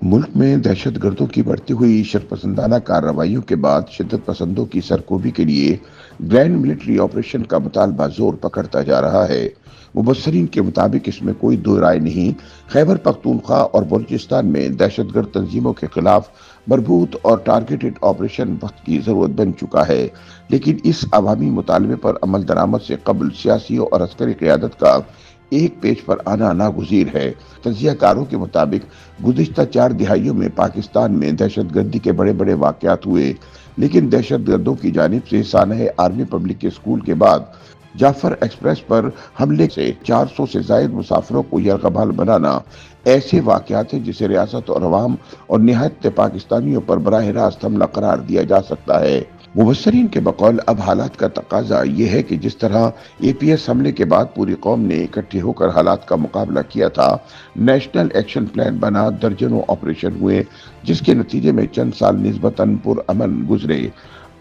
ملک میں دہشت گردوں کی بڑھتی ہوئی شرپسندانہ کارروائیوں کے بعد شدت پسندوں کی سرکوبی کے لیے گرینڈ ملٹری آپریشن کا مطالبہ زور پکڑتا جا رہا ہے۔ مبصرین کے مطابق اس میں کوئی دو رائے نہیں، خیبر پختونخوا اور بلوچستان میں دہشت گرد تنظیموں کے خلاف مربوط اور ٹارگیٹڈ آپریشن وقت کی ضرورت بن چکا ہے، لیکن اس عوامی مطالبے پر عمل درآمد سے قبل سیاسی اور عسکری قیادت کا ایک پیج پر آنا ناگزیر ہے۔ تجزیہ کاروں کے مطابق گزشتہ 4 دہائیوں میں پاکستان میں دہشت گردی کے بڑے بڑے واقعات ہوئے، لیکن دہشت گردوں کی جانب سے سانحہ آرمی پبلک اسکول کے بعد جعفر ایکسپریس پر حملے سے 400 سے زائد مسافروں کو یرغمال بنانا ایسے واقعات ہیں جسے ریاست اور عوام اور نہایت پاکستانیوں پر براہ راست حملہ قرار دیا جا سکتا ہے۔ مبصرین کے بقول اب حالات کا تقاضا یہ ہے کہ جس طرح اے پی ایس حملے کے بعد پوری قوم نے اکٹھے ہو کر حالات کا مقابلہ کیا تھا، نیشنل ایکشن پلان بنا، درجنوں آپریشن ہوئے جس کے نتیجے میں چند سال نسبتاً پرامن گزرے،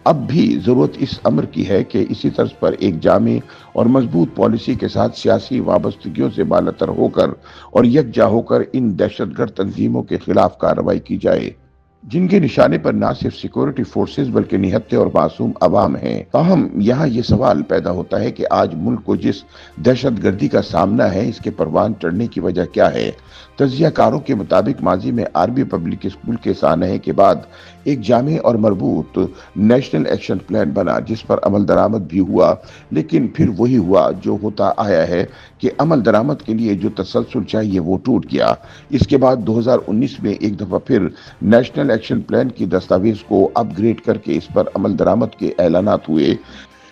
اب بھی ضرورت اس امر کی ہے کہ اسی طرز پر ایک جامع اور مضبوط پالیسی کے ساتھ سیاسی وابستگیوں سے بالاتر ہو کر اور یکجا ہو کر ان دہشت گرد تنظیموں کے خلاف کارروائی کی جائے، جن کے نشانے پر نہ صرف سیکورٹی فورسز بلکہ نہتے اور معصوم عوام ہیں۔ تاہم یہاں یہ سوال پیدا ہوتا ہے کہ آج ملک کو جس دہشت گردی کا سامنا ہے، اس کے پروان چڑھنے کی وجہ کیا ہے؟ تجزیہ کاروں کے مطابق ماضی میں آرمی پبلک اسکول کے سانحے کے بعد ایک جامع اور مربوط نیشنل ایکشن پلان بنا، جس پر عمل درآمد بھی ہوا، لیکن پھر وہی ہوا جو ہوتا آیا ہے کہ عمل درآمد کے لیے جو تسلسل چاہیے وہ ٹوٹ گیا۔ اس کے بعد 2019 میں ایک دفعہ پھر نیشنل ایکشن پلان کی دستاویز کو اپ گریڈ کر کے اس پر عمل درآمد کے اعلانات ہوئے،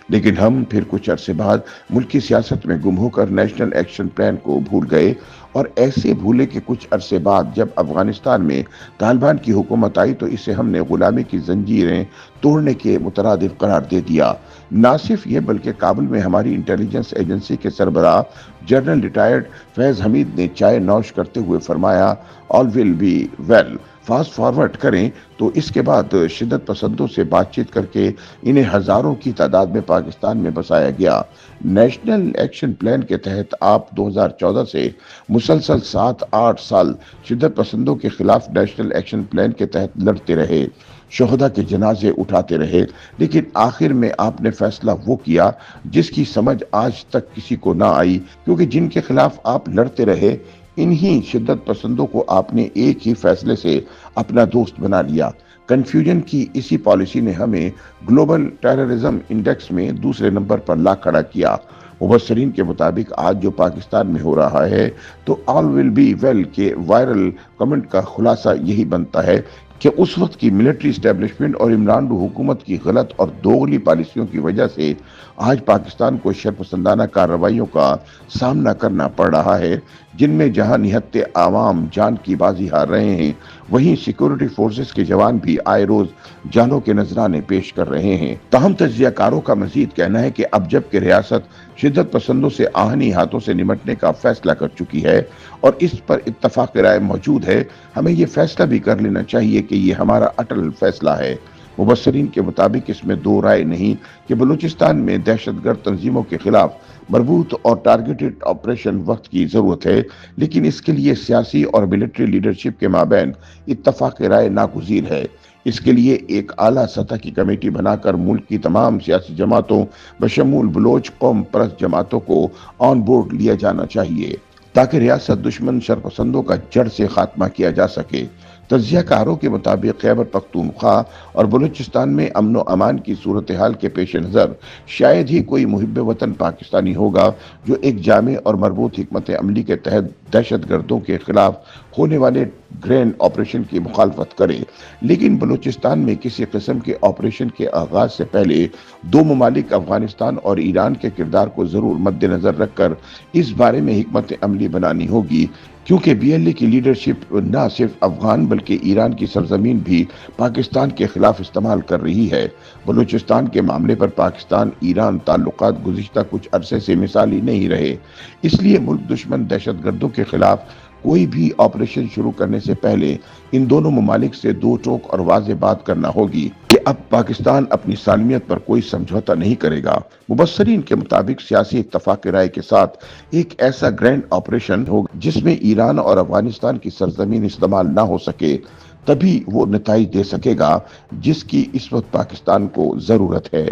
لیکن ہم پھر کچھ عرصے بعد ملکی سیاست میں گم ہو کر نیشنل ایکشن پلان کو بھول گئے، اور ایسے بھولے کہ کچھ عرصے بعد جب افغانستان میں طالبان کی حکومت آئی تو اسے ہم نے غلامی کی زنجیریں توڑنے کے مترادف قرار دے دیا۔ نہ صرف یہ بلکہ کابل میں ہماری انٹیلیجنس ایجنسی کے سربراہ جنرل ریٹائرڈ فیض حمید نے چائے نوش کرتے ہوئے فرمایا، all will be well. Fast forward کریں تو اس کے بعد شدت پسندوں سے بات چیت کر کے انہیں ہزاروں کی تعداد میں پاکستان میں بسایا گیا۔ نیشنل ایکشن پلان کے تحت آپ 2014 سے مسلسل 7-8 سال شدت پسندوں کے خلاف نیشنل ایکشن پلان کے تحت لڑتے رہے، شہداء کے جنازے اٹھاتے رہے، لیکن آخر میں آپ نے فیصلہ وہ کیا جس کی سمجھ آج تک کسی کو نہ آئی، کیونکہ جن کے خلاف آپ لڑتے رہے انہی شدت پسندوں کو آپ نے ایک ہی فیصلے سے اپنا دوست بنا لیا۔ کنفیوژن کی اسی پالیسی نے ہمیں گلوبل ٹیررزم انڈیکس میں دوسرے نمبر پر لا کھڑا کیا۔ مبصرین کے مطابق آج جو پاکستان میں ہو رہا ہے تو آل ول بی ویل کے وائرل کمنٹ کا خلاصہ یہی بنتا ہے کہ اس وقت کی ملٹری اسٹیبلشمنٹ اور عمران حکومت کی غلط اور دوغلی پالیسیوں کی وجہ سے آج پاکستان کو شرپسندانہ کارروائیوں کا سامنا کرنا پڑ رہا ہے، جن میں جہاں نہتے عوام جان کی بازی ہار رہے ہیں، وہیں سیکورٹی فورسز کے جوان بھی آئے روز جانوں کے نذرانے پیش کر رہے ہیں۔ تاہم تجزیہ کاروں کا مزید کہنا ہے کہ اب جب کہ ریاست شدت پسندوں سے آہنی ہاتھوں سے نمٹنے کا فیصلہ کر چکی ہے اور اس پر اتفاق رائے موجود ہے، ہمیں یہ فیصلہ بھی کر لینا چاہیے کہ یہ ہمارا اٹل فیصلہ ہے۔ مبصرین کے مطابق اس میں دو رائے نہیں کہ بلوچستان میں دہشت گرد تنظیموں کے خلاف مربوط اور ٹارگیٹڈ آپریشن وقت کی ضرورت ہے، لیکن اس کے لیے سیاسی اور ملٹری لیڈرشپ کے مابین اتفاق رائے ناگزیر ہے۔ اس کے لیے ایک اعلیٰ سطح کی کمیٹی بنا کر ملک کی تمام سیاسی جماعتوں بشمول بلوچ قوم پرست جماعتوں کو آن بورڈ لیا جانا چاہیے تاکہ ریاست دشمن شرپسندوں کا جڑ سے خاتمہ کیا جا سکے۔ تجزیہ کاروں کے مطابق خیبر پختونخوا اور بلوچستان میں امن و امان کی صورتحال کے پیش نظر شاید ہی کوئی محب وطن پاکستانی ہوگا جو ایک جامع اور مربوط حکمت عملی کے تحت دہشت گردوں کے خلاف ہونے والے گرینڈ آپریشن کی مخالفت کرے، لیکن بلوچستان میں کسی قسم کے آپریشن کے آغاز سے پہلے دو ممالک افغانستان اور ایران کے کردار کو ضرور مد نظر رکھ کر اس بارے میں حکمت عملی بنانی ہوگی، کیونکہ بی ایل اے کی لیڈرشپ نہ صرف افغان بلکہ ایران کی سرزمین بھی پاکستان کے خلاف استعمال کر رہی ہے۔ بلوچستان کے معاملے پر پاکستان ایران تعلقات گزشتہ کچھ عرصے سے مثالی نہیں رہے، اس لیے ملک دشمن دہشت گردوں کے خلاف کوئی بھی آپریشن شروع کرنے سے پہلے ان دونوں ممالک سے دو ٹوک اور واضح بات کرنا ہوگی کہ اب پاکستان اپنی سالمیت پر کوئی سمجھوتا نہیں کرے گا۔ مبصرین کے مطابق سیاسی اتفاق رائے کے ساتھ ایک ایسا گرینڈ آپریشن ہوگا جس میں ایران اور افغانستان کی سرزمین استعمال نہ ہو سکے، تبھی وہ نتائج دے سکے گا جس کی اس وقت پاکستان کو ضرورت ہے۔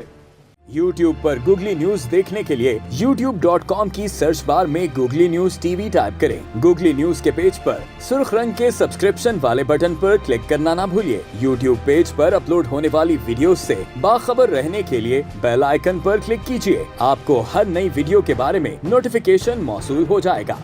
YouTube پر گوگلی نیوز دیکھنے کے لیے youtube.com کی سرچ بار میں googly news T V type کریں۔ گوگلی نیوز کے پیج پر سرخ رنگ کے سبسکرپشن والے بٹن پر کلک کرنا نہ بھولیے۔ YouTube پیج پر اپلوڈ ہونے والی ویڈیوز سے باخبر رہنے کے لیے بیل آئیکن پر کلک کیجیے۔ آپ کو ہر نئی ویڈیو کے بارے میں نوٹیفیکیشن موصول ہو جائے گا۔